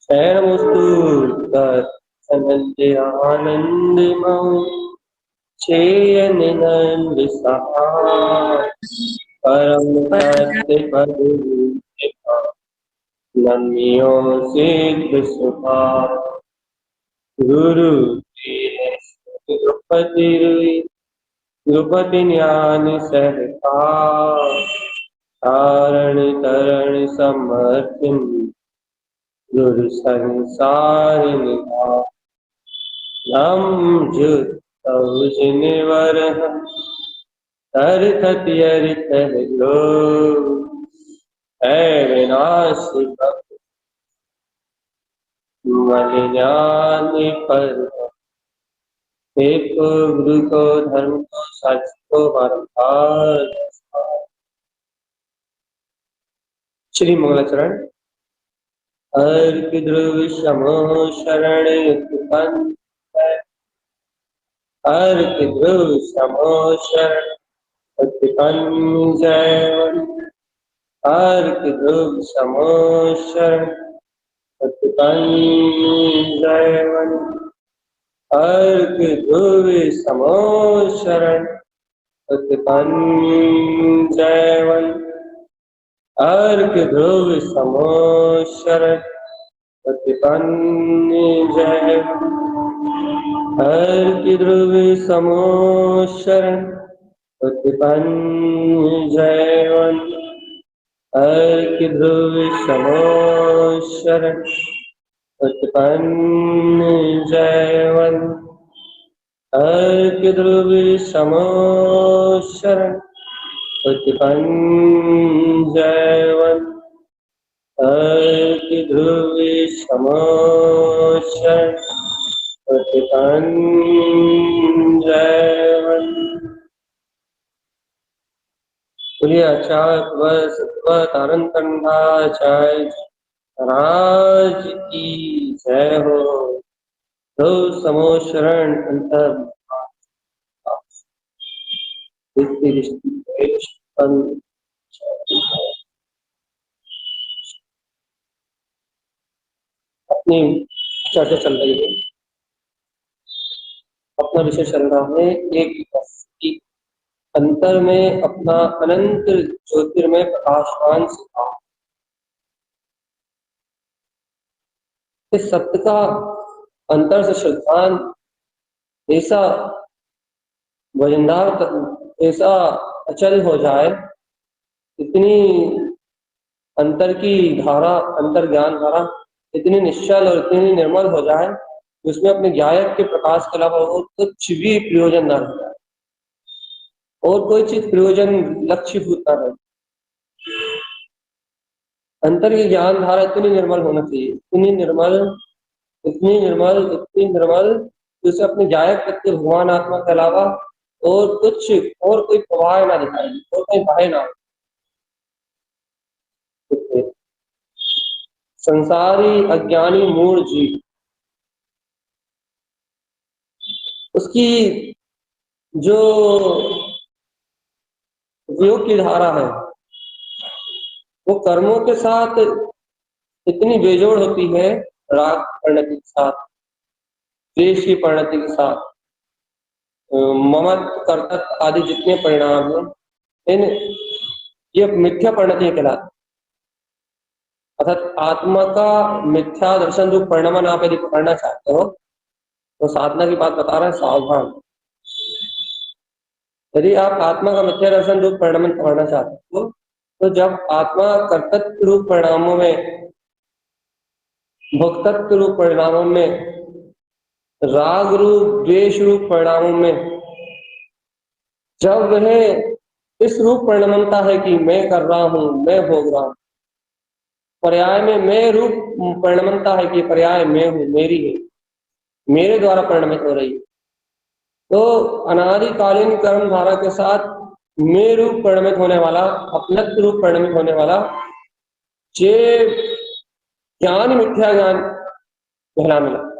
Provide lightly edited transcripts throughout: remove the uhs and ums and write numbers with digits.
शरणमस्तु तत्सनन्दयानन्दमौ चेयनिनन्द सहाय परम सत्य पदुका नन्यो सिद्ध सुखा गुरु द्रुपति द्रुपति ज्ञान सहता तारण तरण समर्थिन गुरु संसार निभा नम जुत निवर तरत यरित लो है विनाशी मल ज्ञान पर एक गुरु को धर्म को सच को बारंबार श्री मंगलाचरण अर्क ध्रुव समो शरण अर्क ध्रुव समो शरण जय अर्क ध्रुव समो शरण जय अर्क ध्रुव समो शरण जय अर्क ध्रुव समो शरण जय अर्क ध्रुव समो शरण जय अर्क ध्रुव समो शरण जय अर्क ध्रुव समो शरण जय अर्क ध्रुव समो शरण जय बोलिए आचार्य तारण कंधाचार्य राज की जय हो। ध्रुव समो शरण अंतर अपनी चर्चा चल रही है, अपना विषय चल रहा है एक अंतर में अपना अनंत ज्योतिर्मय प्रकाशवान सिद्धांत। इस सत्य का अंतर से सिद्धांत ऐसा वजनदार, ऐसा अचल हो जाए, इतनी अंतर की धारा, अंतर ज्ञान धारा इतनी निश्चल और इतनी निर्मल हो जाए, उसमें अपने गायक के प्रकाश के अलावा और कुछ भी प्रयोजन न रह जाए और कोई चीज प्रयोजन लक्ष्यभूत न रहे। अंतर की ज्ञान धारा इतनी निर्मल होना चाहिए, इतनी निर्मल, इतनी निर्मल, इतनी निर्मल, जिससे अपने गायक तत्व भगवान आत्मा के अलावा और कुछ और कोई प्रवाह ना दिखाई और कोई बाहे ना हो। संसारी अज्ञानी मूढ़ जीव, उसकी जो उपयोग की धारा है वो कर्मों के साथ इतनी बेजोड़ होती है, राग परिणति के साथ, द्वेष की परिणति के साथ, ममत्व कर्तव्य आदि जितने परिणाम हैं, इन ये मिथ्या परिणति कहलाती। अर्थात आत्मा का मिथ्या दर्शन रूप परिणाम आप यदि पकड़ना चाहते हो तो साधना की बात बता रहा है, सावधान। यदि आप आत्मा का मिथ्या दर्शन रूप परिणाम पकड़ना चाहते हो तो जब आत्मा कर्तव्य रूप परिणामों में, भोक्तत्व रूप परिणामों में, राग रूप द्वेष रूप परिणामों में, जब वह इस रूप परिणमता है कि मैं कर रहा हूं, मैं भोग रहा हूं, पर्याय में मैं रूप परिणमता है कि पर्याय मैं हूं, मेरी है, मेरे द्वारा परिणमित हो रही है, तो अनादिकालीन कर्म धारा के साथ मैं रूप परिणमित होने वाला, अपनत्व रूप परिणमित होने वाला जे ज्ञान मिथ्या ज्ञान कहलाने लगता है।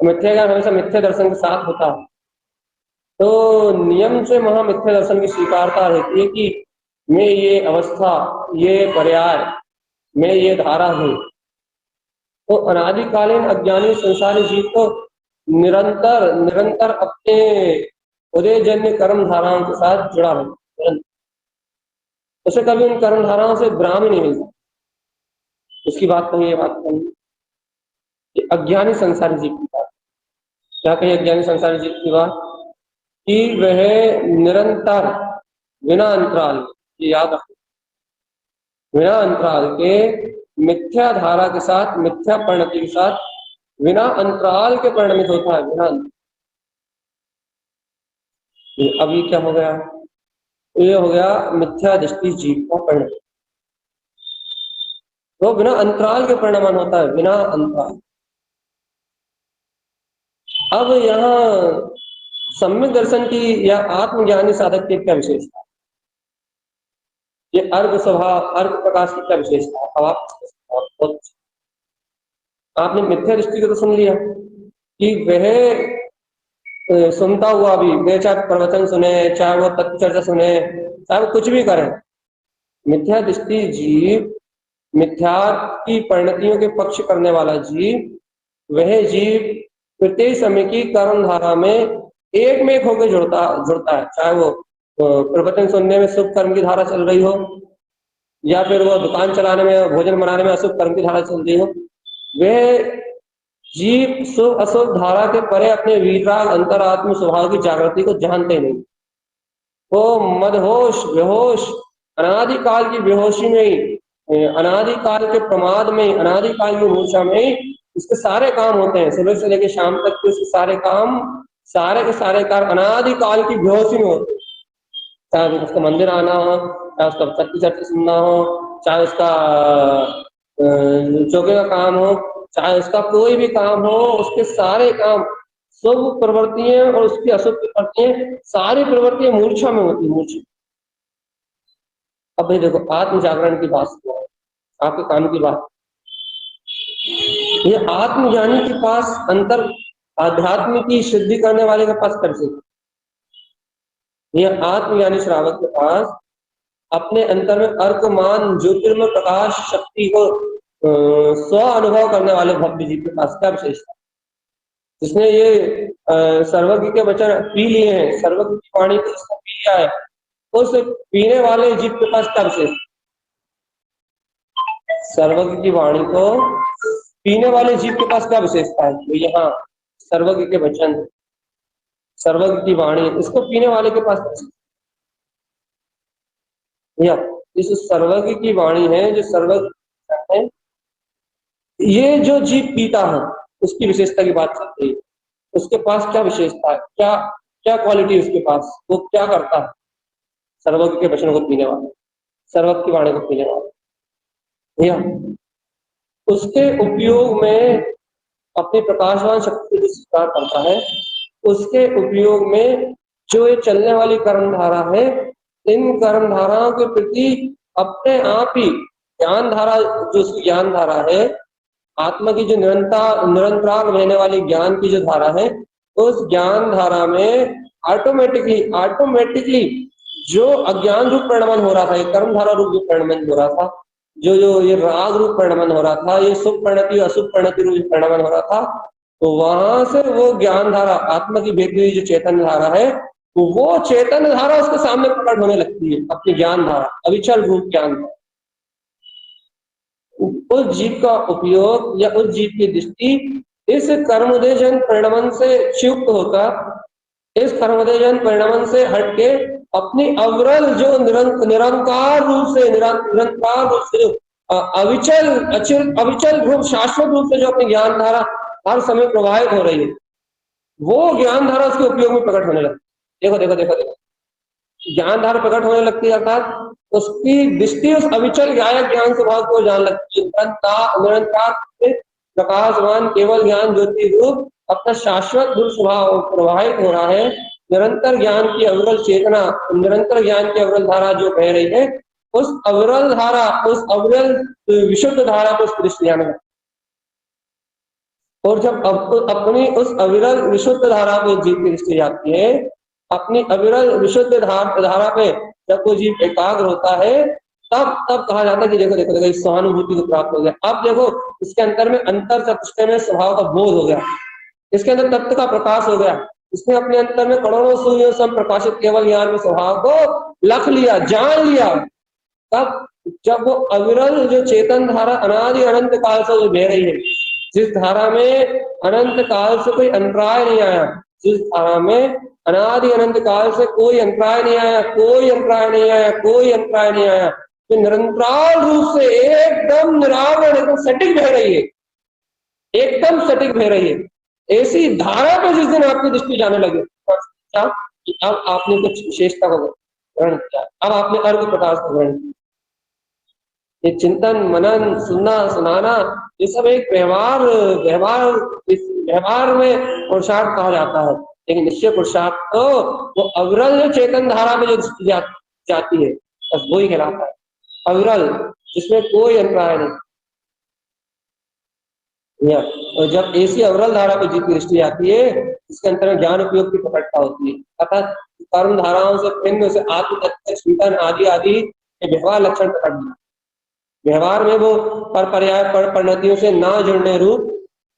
मिथ्या ज्ञान हमेशा मिथ्या दर्शन के साथ होता है, तो नियम से वहां मिथ्या दर्शन की स्वीकारता रहती है कि मैं ये अवस्था, ये पर्याय, मैं ये धारा हूं, तो अनादिकालीन अज्ञानी संसारी जीव को निरंतर निरंतर अपने उदयजन्य कर्म धाराओं के साथ जुड़ा रहता है। उसे कभी उन कर्म धाराओं से विराम ही नहीं मिलता। उसकी बात कही, ये बात कही अज्ञानी संसारी जीव की बात। क्या कही अज्ञानी संसारी जीव की बात? कि वह निरंतर बिना अंतराल, ये याद रखो, बिना अंतराल के मिथ्या धारा के साथ, मिथ्या परिणति के साथ बिना अंतराल के परिणमित होता है। बिना अभी क्या हो गया? ये हो गया मिथ्या दृष्टि जीव का परिणति। तो बिना अंतराल के परिणमन होता है, बिना अंतराल। अब यहाँ सम्यक दर्शन की या आत्मज्ञानी साधक की क्या विशेषता? ये अर्घ स्वभाव, अर्घ प्रकाश की क्या विशेषता है? अब आप आपने मिथ्या दृष्टि को तो सुन लिया कि वह सुनता हुआ भी, वे चाहे प्रवचन सुने, चाहे वो तत्व चर्चा सुने, चाहे वो कुछ भी करें, मिथ्या दृष्टि जीव, मिथ्या की परिणतियों के पक्ष करने वाला जीव, वह जीव प्रत्येक समय की कर्म धारा में एक में एक होकर जुड़ता है। चाहे वो प्रवचन सुनने में शुभ कर्म की धारा चल रही हो, या फिर वो दुकान चलाने में, भोजन बनाने में अशुभ कर्म की धारा चल रही हो, वह जीव शुभ अशुभ धारा के परे अपने वीतराग अंतरात्म स्वभाव की जागृति को जानते नहीं। वो मदहोश, बेहोश, अनादिकाल की बेहोशी में ही, अनादिकाल के प्रमाद में, अनादिकाल की मूर्छा में ही इसके सारे काम होते हैं। सुबह से लेकर शाम तक के उसके सारे काम, सारे के सारे कार्य अनादिकाल की बेहोशी में होते हैं। चाहे उसका मंदिर आना हो, चाहे उसका तत्व चर्चा सुनना हो, चाहे उसका चौके का काम हो, चाहे उसका कोई भी काम हो, उसके सारे काम, शुभ प्रवृत्तियां और उसकी अशुभ प्रवृत्तियां, सारी प्रवृत्तियां मूर्छा में होती, मूर्छा। अब भाई देखो, आत्म जागरण की बात, आपके काम की बात, ये आत्मज्ञानी के पास, अंतर आध्यात्म की सिद्धि करने वाले के पास कर सकते, यह आत्मज्ञानी श्रावक के पास अपने अंतर में अर्कमान ज्योतिर्मय प्रकाश शक्ति को स्व अनुभव करने वाले भव्य जीव के पास क्या विशेषता? जिसने ये सर्वज्ञ के वचन पी लिए हैं, सर्वज्ञ की वाणी को जिसने पी लिया है, उस पीने वाले जीव के पास क्या विशेषता? सर्वज्ञ की वाणी को पीने वाले जीव के पास क्या विशेषता है? तो यहाँ सर्वज्ञ के वचन, सर्वज्ञ की वाणी, इसको पीने वाले के पास या इस सर्वज्ञ की वाणी है, जो सर्वज्ञ है, ये जो जीव पीता है उसकी विशेषता की बात चल रही है। उसके पास क्या विशेषता है, क्या क्या क्वालिटी उसके पास, वो क्या करता है? सर्वज्ञ के वचन को पीने वाला, सर्वज्ञ की वाणी को पीने वाला, या उसके उपयोग में अपनी प्रकाशवान शक्ति को स्वीकार करता है। उसके उपयोग में जो ये चलने वाली कर्मधारा है, इन कर्मधाराओं के प्रति अपने आप ही ज्ञान धारा, जो उसकी ज्ञान धारा है, आत्मा की जो निरंतराल रहने वाली ज्ञान की जो धारा है, उस ज्ञान धारा में ऑटोमेटिकली जो अज्ञान रूप परिणमन हो रहा था, ये कर्म धारा रूप जो परिणमन हो रहा था, जो ये राग रूप परिणमन हो रहा था, ये शुभ परिणति अशुभ परिणति रूप परिणमन हो रहा था, तो वहां से वो ज्ञान धारा, आत्मा की भेदी हुई जो चेतन धारा है, तो वो चेतन धारा उसके सामने प्रकट होने लगती है, अपनी ज्ञान धारा, अविचल रूप ज्ञान धारा। उस जीव का उपयोग या उस जीव की दृष्टि इस कर्मोदयजन परिणमन से युक्त होकर, इस कर्मोदयजन परिणमन से हटके अपनी अविरल जो निरंकार रूप से, निरंकार रूप से जो अविचल रूप, शाश्वत रूप से जो अपनी ज्ञान धारा हर समय प्रवाहित हो रही है, वो ज्ञान धारा उसके उपयोग में प्रकट होने लगती। देखो देखो देखो देखो, ज्ञान धारा प्रकट होने लगती है, अर्थात उसकी दृष्टि उस अविचल गायक ज्ञान स्वभाव को जान लगती है। निरंतर प्रकाशवान केवल ज्ञान ज्योति रूप अपना शाश्वत रूप स्वभाव प्रवाहित हो रहा है। निरंतर ज्ञान की अविरल चेतना, निरंतर ज्ञान की अविरल धारा जो बह रही है, उस अविरल धारा, उस अविरल विशुद्ध धारा को उसकी दृष्टि आने लगती। और जब अपनी उस अविरल विशुद्ध धारा को जीव की दृष्टि जाती है, अपनी अविरल विशुद्ध धारा पे जब वो जीव एकाग्र होता है, तब तब कहा जाता है कि देखो देखो देखो इस सहानुभूति को प्राप्त हो गया। अब देखो इसके अंतर में अंतर चतुष्टय में स्वभाव का बोध हो गया, इसके अंदर तत्व का प्रकाश हो गया, इसने अपने अंतर में करोड़ों सूर्यों से प्रकाशित केवल ज्ञान के स्वभाव को लख लिया, जान लिया। तब जब वो अविरल जो चेतन धारा अनादि अनंत काल से जो बह रही है, जिस धारा में अनंत काल से कोई अंतराय नहीं आया, जिस धारा में अनादि अनंत काल से कोई अंतराय नहीं आया, कोई अंतराय नहीं आया, कोई अंतराय नहीं आया, तो निरंतर रूप से एकदम निरावरण एकदम सटीक बह रही है, एकदम सटीक बह रही है। ऐसी धारा पे जिस दिन आपकी दृष्टि जाने लगे, अब आपने कुछ विशेषता को ग्रहण किया, अब आपने अर्घ प्रकाश को ग्रहण किया। ये चिंतन मनन सुनना सुनाना ये सब एक व्यवहार व्यवहार व्यवहार में पुरुषार्थ कहा जाता है, लेकिन निश्चय पुरुषार्थ तो वो अविरल चेतन धारा में जो जाती है बस वो ही कहलाता है अविरल, जिसमें कोई अंतराय नहीं। और जब ऐसी अविरल धारा पे जीत की दृष्टि आती है, इसके अंतर में ज्ञान उपयोग की प्रकटता होती है, अर्थात कर्म धाराओं से भिन्न से आत्म तत्व चिंतन आदि आदि के व्यवहार लक्षण प्रकट होना। व्यवहार में वो पर पर्याय पर परिणतियों से ना जुड़ने रूप,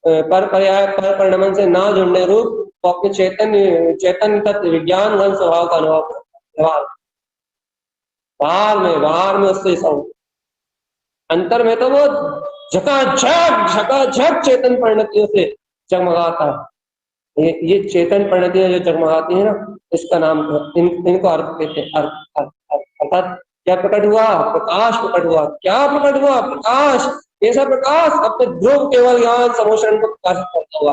पर पर्याय पर परिणमन से ना जुड़ने रूप तो अपने चेतन तत्व विज्ञान घन स्वभाव का अनुभव करता है। बाहर में उससे ऐसा हो, अंतर में तो वो झकाझक चेतन परिणतियों से जगमगाता है। ये चेतन परिणतियां जो जगमगाती है ना, इसका नाम इनको अर्थ कहते हैं। अर्थात क्या प्रकट हुआ? प्रकाश प्रकट हुआ। क्या प्रकट हुआ? प्रकाश। ऐसा प्रकाश अपने ध्रुव केवल ज्ञान समोषण को प्रकाशित करता हुआ,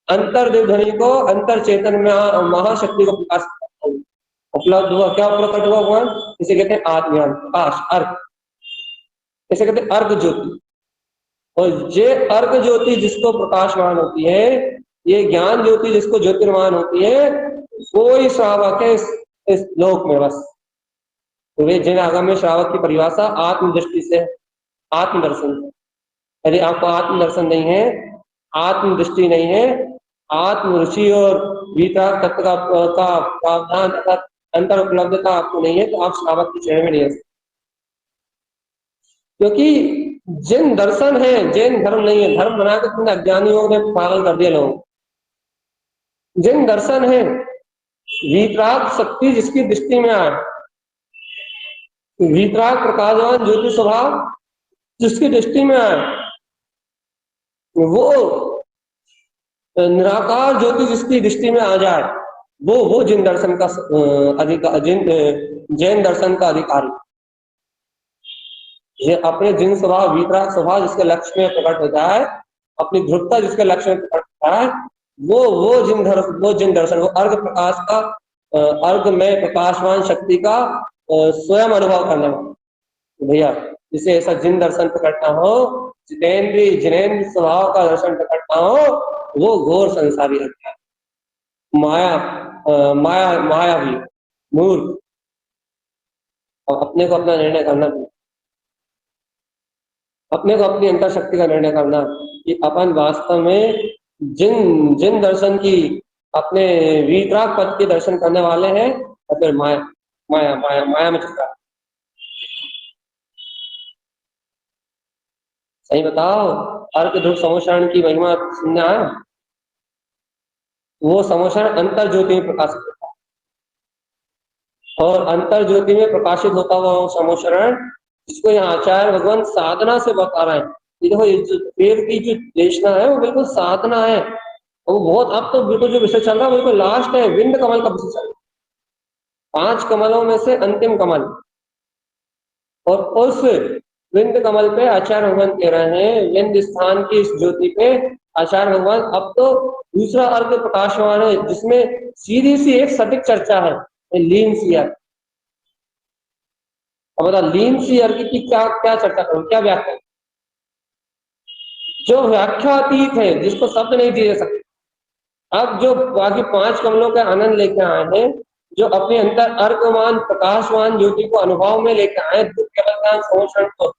अंतर ध्वनि को अंतर चेतन में महाशक्ति को प्रकाशित करता हुआ उपलब्ध हुआ। क्या प्रकट हुआ भगवान? इसे कहते हैं आत्मज्ञान, प्रकाश, अर्घ। इसे कहते हैं अर्घ ज्योति। और ये अर्घ ज्योति जिसको प्रकाशमान होती है, ये ज्ञान ज्योति जिसको ज्योतिर्मान होती है, वो ही श्रावक है इस लोक में बस। तो वे जिन आगम्य श्रावक की परिभाषा आत्मदृष्टि से, आत्मदर्शन। यदि आपको आत्मदर्शन नहीं है, आत्मदृष्टि नहीं है, आत्म रुचि और वितराग तत्व का प्रावधान तथा अंतर उपलब्धता आपको नहीं है, तो आप श्रावक की श्रेणी में नहीं हो सकते। क्योंकि जिन दर्शन है, जैन धर्म नहीं है, धर्म बनाकर तुमने अज्ञानियों ने पागल कर दिया लोगों। जिन दर्शन है, वितराग शक्ति जिसकी दृष्टि में आए, वितराग प्रकाशवान ज्योति स्वभाव जिसकी दृष्टि में आए, वो निराकार ज्योति जिसकी दृष्टि में आ जाए, वो जिन दर्शन का अधिकार, जैन दर्शन का अधिकारी। ये अपने जिन स्वभाव, वितराग स्वभाव जिसके लक्ष्य में प्रकट होता है, अपनी ध्रुवता जिसके लक्ष्य में प्रकट होता है, वो जिन दर्शन, वो अर्घ प्रकाश का, अर्घ में प्रकाशवान शक्ति का स्वयं अनुभव करने वाला भैया, जिसे ऐसा जिन दर्शन प्रकटना हो, जिनेन्द्रिय स्वभाव का दर्शन प्रकटना हो, वो घोर संसारी रहता है, माया भी मूर्ख। और अपने को अपना निर्णय करना, अपने को अपनी अंतर शक्ति का निर्णय करना कि अपन वास्तव में जिन दर्शन की, अपने वितराग पद के दर्शन करने वाले हैं, और फिर माया में चुका। सही बताओ, अर्क ध्रुव समोषण की महिमा सुनने आया? वो समोषण अंतर ज्योति में प्रकाशित होता है, और अंतर ज्योति में प्रकाशित होता हुआ वो समोषण जिसको यहाँ आचार्य भगवान साधना से बता रहे हैं। देखो ये जो वेद की जो देशना है वो बिल्कुल साधना है, वो बहुत, अब तो बिल्कुल जो विषय चल रहा है बिल्कुल लास्ट है, विंद कमल का विषय चल रहा है, 5 कमलों में से अंतिम कमल। और उस विंद कमल पे आचार्य भगवान कह रहे हैं, विंद स्थान की इस ज्योति पे आचार्य भगवान अब तो दूसरा अर्घ प्रकाशमान है, जिसमें सीधी सी एक सटीक चर्चा है, लीन सी अर्घ। अब बता, लीन सी अर्घ की क्या क्या चर्चा करूं, क्या व्याख्या? जो व्याख्यातीत है, जिसको शब्द नहीं दिए जा सकते। अब जो बाकी 5 कमलों के आनंद लेके आए हैं, जो अपने अंदर अर्कमान प्रकाशवान ज्योति को अनुभव में लेकर आए, समोषण को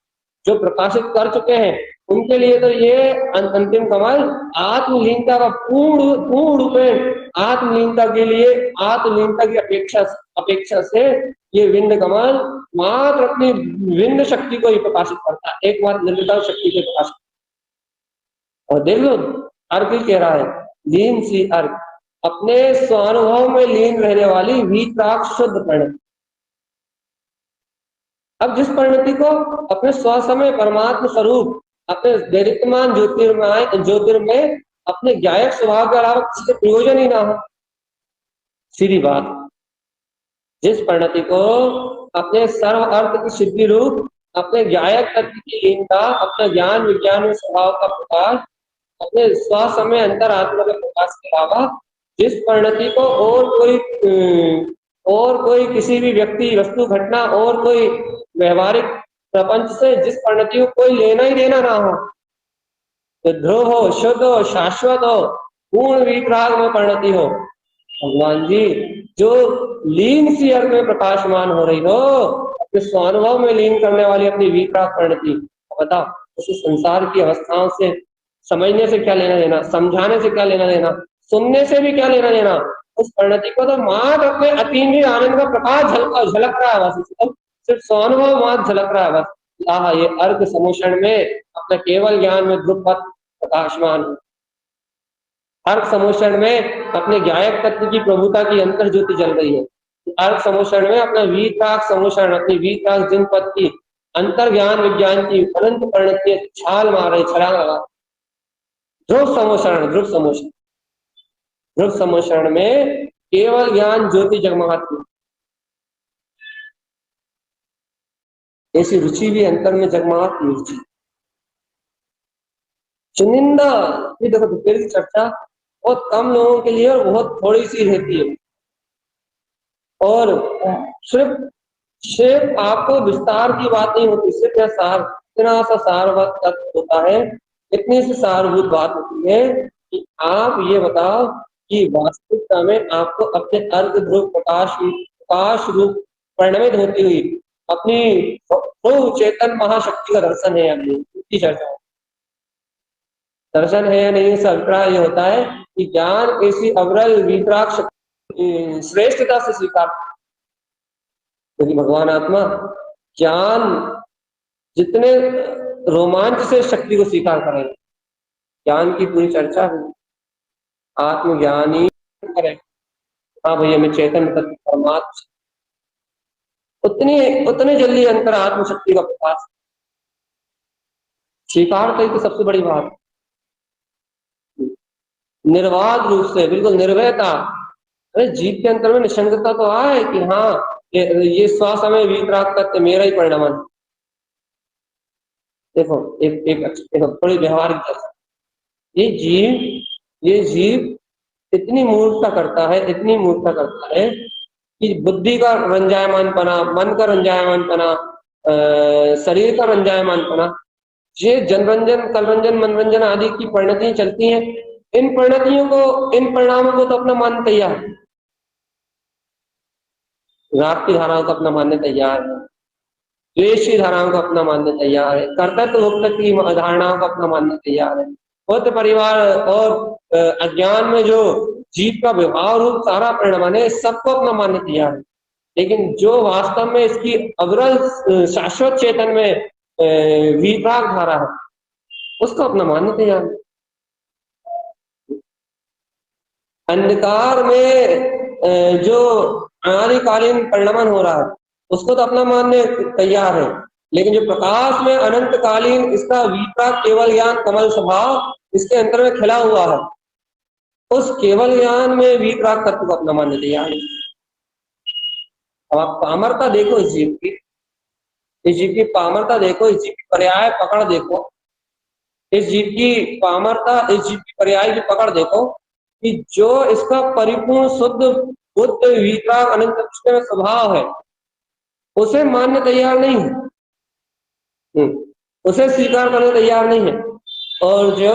जो प्रकाशित कर चुके हैं, उनके लिए तो ये अंतिम कमल आत्मलीनता का पूर्ण रूपे, आत्मलीनता के लिए, आत्मलीनता की अपेक्षा से ये विंद कमल मात्र अपनी भिन्न शक्ति को ही प्रकाशित करता है, एकमात्र निर्विकल्प शक्ति को प्रकाशित। और देख लो अर्क कह रहा है, लीन सी अर्क, अपने स्वानुभव में लीन रहने वाली वीतराग शुद्ध परिणति। अब जिस परिणति को अपने स्वसमय परमात्म स्वरूप, अपने दैरित्यमान ज्योतिर्मय अपने ज्ञायक स्वभाव के अलावा किसी का प्रयोजन ही ना हो, सीधी बात, जिस परिणति को अपने सर्व अर्थ की सिद्धि रूप, अपने ज्ञायक तत्व की लीनता, अपने ज्ञान विज्ञान में स्वभाव का प्रकाश, अपने स्वसमय अंतरात्मा के प्रकाश के अलावा जिस परिणति को और कोई किसी भी व्यक्ति, वस्तु, घटना और कोई व्यवहारिक प्रपंच से जिस परिणति को कोई लेना ही देना ना हो, तो ध्रुव हो, शुद्ध हो, शाश्वत हो, पूर्ण वितराग में परिणति हो, भगवान जी जो लीन सी अर्थ में प्रकाशमान हो रही हो, अपने स्वानुभव में लीन करने वाली अपनी वितराग परिणति, बताओ उस संसार की अवस्थाओं से समझने से क्या लेना देना, समझाने से क्या लेना देना, सुनने से भी क्या लेना देना, उस परिणति को तो मात्र अपने अतीन्द्रिय आनंद का प्रकाश झलक रहा है, बस सिर्फ स्वानुभव मात्र झलक रहा है बस। ये अर्घ समोषण में अपना केवल ज्ञान में ध्रुववत प्रकाशमान, अर्घ समोषण में अपने ज्ञायक तत्व की प्रभुता की अंतर ज्योति जल रही है, अर्घ समोषण में अपना वीतराग समोषण, अपनी वीतराग जिन पद की अंतर ज्ञान विज्ञान की अनंत परिणति छाल मार रही, छलांग लगा। ध्रुव समोषण, ध्रुव समोषण, ध्रुव समोषण में केवल ज्ञान ज्योति जगमगाती, ऐसी रुचि भी अंतर में जगमगाती रुचि। चुनिंदा, ये देखो दोपहर की चर्चा बहुत कम लोगों के लिए और बहुत थोड़ी सी रहती है, और सिर्फ आपको विस्तार की बात नहीं होती, सिर्फ यह सार, इतना सा सारवत तत्व होता है, इतनी सी सारभूत बात होती है कि आप ये बताओ कि वास्तविकता में आपको अपने अर्ध ध्रुव प्रकाश रूप परिणमित होती हुई अपनी चेतन महाशक्ति का दर्शन है या नहीं, इसकी चर्चा है। दर्शन है या नहीं, इसका अभिप्राय ये होता है कि ज्ञान ऐसी अविरल वितराग शक्ति श्रेष्ठता से स्वीकार, क्योंकि भगवान आत्मा ज्ञान जितने रोमांच से शक्ति को स्वीकार करें, ज्ञान की पूरी चर्चा है, आत्मज्ञानी करे, हाँ भैया मैं चेतन तत्व परमात्मा, उतने जल्दी अंतर आत्मशक्ति का प्रकाश स्वीकार करी, तो सबसे बड़ी बात निर्वाध रूप से, बिल्कुल निर्भयता। अरे जीव के अंतर में निशंकता तो आए कि हाँ ये स्वसमय वितराग तत्व मेरा ही परिणाम। देखो देखो थोड़ी व्यवहारिक, ये जीव इतनी मूर्खता करता है, इतनी मूर्खता करता है कि बुद्धि का रंजायमानपना, मन का रंजायमानपना, शरीर का रंजायमानपना, ये जनरंजन, कलरंजन, मनोरंजन आदि की परिणतियां चलती हैं, इन परिणतियों को, इन परिणामों को तो अपना मानना तैयार है, राग की धाराओं को अपना मानने तैयार है, द्वेष की धाराओं को अपना मानने तैयार है, कर्तव्य भोक्तव्य की धारणाओं को अपना मानने तैयार है, बुद्ध परिवार और अज्ञान में जो जीव का व्यवहार रूप सारा परिणाम है, सबको अपना मानने तैयार है। लेकिन जो वास्तव में इसकी अविरल शाश्वत चेतन में वितराग धारा है, उसको अपना मानने तैयार है। अंधकार में जो अनादिकालीन परिणमन हो रहा है, उसको तो अपना मानने तैयार है, लेकिन जो प्रकाश में अनंतकालीन इसका वितराग केवल ज्ञान कमल स्वभाव इसके अंतर में खिला हुआ है, उस केवल ज्ञान में वितराग तत्व को अपना मानने तैयार है। अब आप पामरता देखो इस जीव की, इस जीव की पामरता देखो, इस जीव की पर्याय पकड़ देखो, इस जीव की पामरता, इस जीव की पर्याय की पकड़ देखो कि जो इसका परिपूर्ण शुद्ध बुद्ध वितराग अनंत में स्वभाव है, उसे मानने तैयार नहीं है, उसे स्वीकार करने तैयार नहीं है। और जो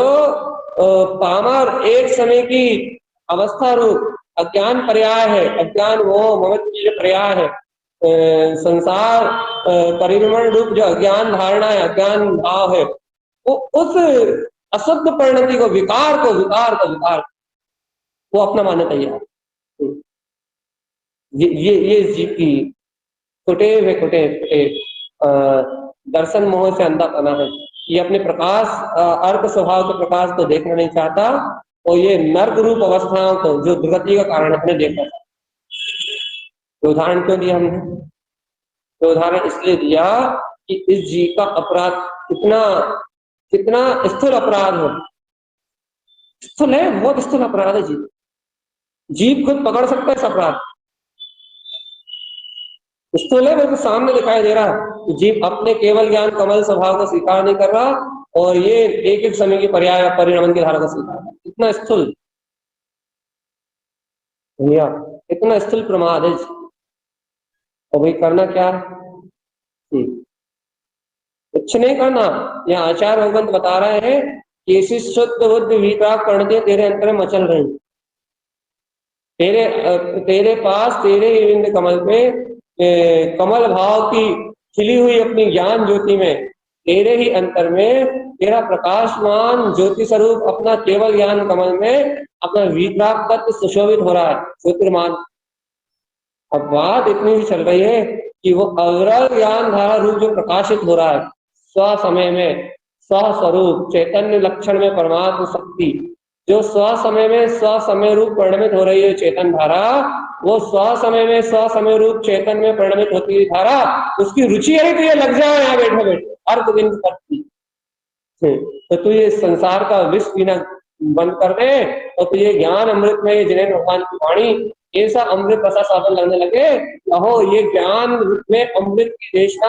पामर एक समय की अवस्था रूप अज्ञान पर्याय है, अज्ञान वो ममत्व की जो पर्याय है, संसार परिभ्रमण रूप जो अज्ञान धारणा है, अज्ञान भाव है, वो उस अशुद्ध परिणति को, विकार वो अपना मानने तैयार। ये जीव की कुटे दर्शन मोह से अंधा बना है। ये अपने प्रकाश अर्क स्वभाव के प्रकाश को देखना नहीं चाहता और ये नर्क रूप अवस्थाओं को जो दुर्गति का कारण अपने देखना चाहता। तो उदाहरण क्यों दिया हमने? तो उदाहरण इसलिए दिया कि इस जीव का अपराध कितना कितना स्थूल अपराध हो, स्थूल है, बहुत स्थूल अपराध है। जीव जीव खुद पकड़ सकता है इस अपराध, स्थूल है, मेरे को सामने दिखाई दे रहा है। जीव अपने केवल ज्ञान कमल स्वभाव को स्वीकार नहीं कर रहा और ये एक एक समय की पर्याय परिणमन की धारा को स्वीकार, इतना स्थूल भैया, इतना स्थूल प्रमाद है। और भाई करना क्या है? कुछ नहीं करना। यहाँ आचार्य भगवंत बता रहे हैं कि इसी शुद्ध बुद्ध विकास करते तेरे अंतर में मचल रही, तेरे पास तेरे विंद कमल पे कमल भाव की खिली हुई अपनी ज्ञान ज्योति में, तेरे ही अंतर में तेरा प्रकाशमान ज्योति स्वरूप अपना केवल ज्ञान कमल में अपना वितराग तत्व सुशोभित हो रहा है, ज्योतिर्मान। अब बात इतनी ही चल रही है कि वो अविरल ज्ञान धारा रूप जो प्रकाशित हो रहा है स्व समय में, स्व स्वरूप चैतन्य लक्षण में परमात्म शक्ति जो स्व समय में स्व समय रूप परिणमित हो रही है चेतन धारा, वो स्व समय में स्व समय रूप चेतन में परिणमित होती है धारा, उसकी रुचि है तो ये लग जाए यहाँ बैठे बैठे अर्थ बिंदु करती। तो तू ये संसार का विष पीना बंद कर दे और तू ये ज्ञान अमृत में जिन्हें भगवान की वाणी ऐसा अमृत रसा साधन लगने लगे, कहो ये ज्ञान में अमृत की देशना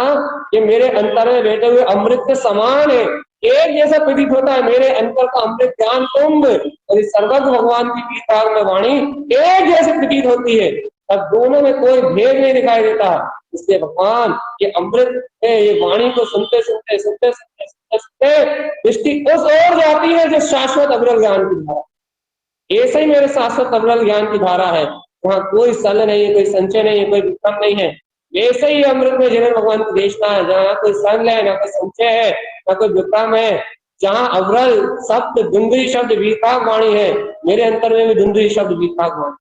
ये मेरे अंतर में बैठे हुए अमृत के समान है, एक जैसा प्रतीत होता है मेरे अंतर का अमृत ज्ञान कुंभ और इस सर्वज्ञ भगवान की गीता में वाणी एक जैसे प्रतीत होती है। अब दोनों में कोई भेद नहीं दिखाई देता। इसलिए भगवान ये अमृत ये वाणी को सुनते सुनते सुनते सुनते सुनते सुनते दृष्टि उस ओर जाती है जो शाश्वत अविरल ज्ञान की धारा। ऐसे ही मेरे शाश्वत अविरल ज्ञान की धारा है, वहां कोई सल नहीं है, कोई संचय नहीं है, कोई विक्रम नहीं है। वैसे ही अमृत में जिन्हें भगवान की देशना है, जहाँ कोई सल है, ना कोई संचय है, ना कोई विक्रम है, जहाँ अविरल शब्द धुंधली शब्द विकाक वाणी है, मेरे अंतर में भी धुंधली शब्द विकाक वाणी।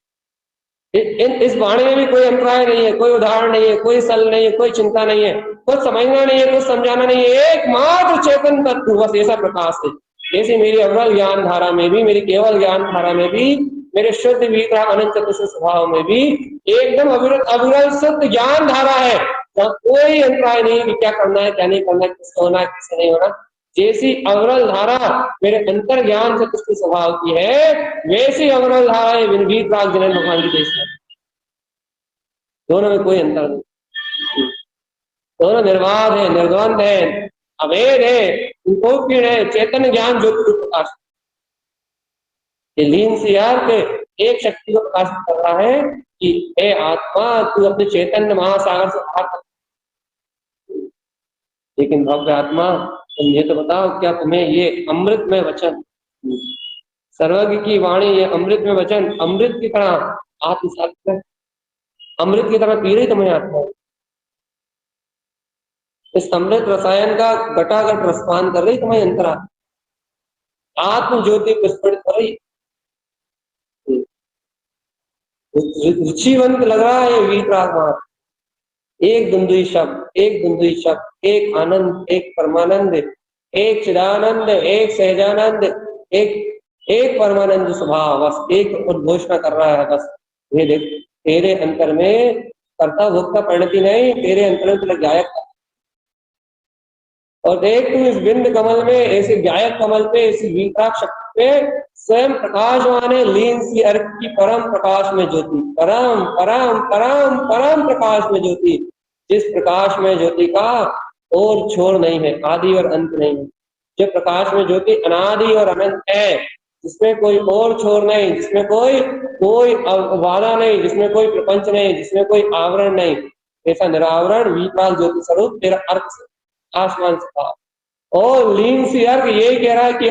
इस वाणी में भी कोई अंतराय नहीं है, कोई उदाहरण नहीं है, कोई सल नहीं है, कोई चिंता नहीं है, कुछ समझना नहीं है, कुछ समझाना नहीं है, एकमात्र चेतन तत्व बस ऐसा प्रकाश है। जैसे मेरी अविरल ज्ञान धारा में भी, मेरी केवल ज्ञान धारा में भी, मेरे शुद्ध विग्रह अनंत चतुर्थ स्वभाव में भी एकदम अविरल शुद्ध ज्ञान धारा है, जहाँ कोई अंतराय नहीं कि क्या करना है क्या नहीं करना है, किससे होना है किससे नहीं होना। जैसी अविरल धारा मेरे अंतर ज्ञान से तुष्ट स्वभाव की है, वैसी अविरल धारा है विनवीत जनन भगवान की देश में। दोनों में कोई अंतर नहीं, दोनों निर्वाध है, निर्द्वंद है, अभेद है, उनको है चैतन्य ज्ञान ज्योति प्रकाश लीन से यार के एक शक्ति को प्रकाशित कर रहा है कि हे आत्मा तू अपने चैतन्य महासागर से बाहर। लेकिन भव्य आत्मा तुम ये तो बताओ, क्या तुम्हें ये अमृत में वचन, सर्वज्ञ की वाणी, ये अमृत में वचन अमृत की तरह आत्मसात है, अमृत की तरह पी रही तुम्हें आत्मा, इस अमृत रसायन का घटाघट रसपान कर रही तुम्हें अंतरा, आत्म ज्योति प्रस्फुटित कर रही, रुचिवंत लग रहा है वीतराग। एक धुंधुई शब्द, एक धुंधुई शब्द, एक आनंद, एक परमानंद, एक चिदानंद, एक सहजानंद, एक परमानंद स्वभाव, बस एक उद्घोषणा कर रहा है। बस ये देख तेरे अंतर में कर्ता भोक्ता परिणति नहीं, तेरे अंतर में गायक। और देख तू इस बिंद कमल में, ऐसे गायक कमल पे, ऐसी वीतराग शक्ति पे स्वयं प्रकाशवान है, लीन सी अर्क की परम प्रकाश में ज्योति, परम परम परम परम प्रकाश में ज्योति, जिस प्रकाश में ज्योति का और छोर नहीं है, आदि और अंत नहीं है, जो प्रकाश में ज्योति अनादि और अनंत है, जिसमें कोई और छोर नहीं, जिसमें कोई वादा नहीं, जिसमें कोई प्रपंच नहीं, जिसमें कोई आवरण नहीं, ऐसा निरावरण वीतराग ज्योति स्वरूप तेरा अर्थ से आसमान से था। और लीन सी अर्थ यही कह रहा है कि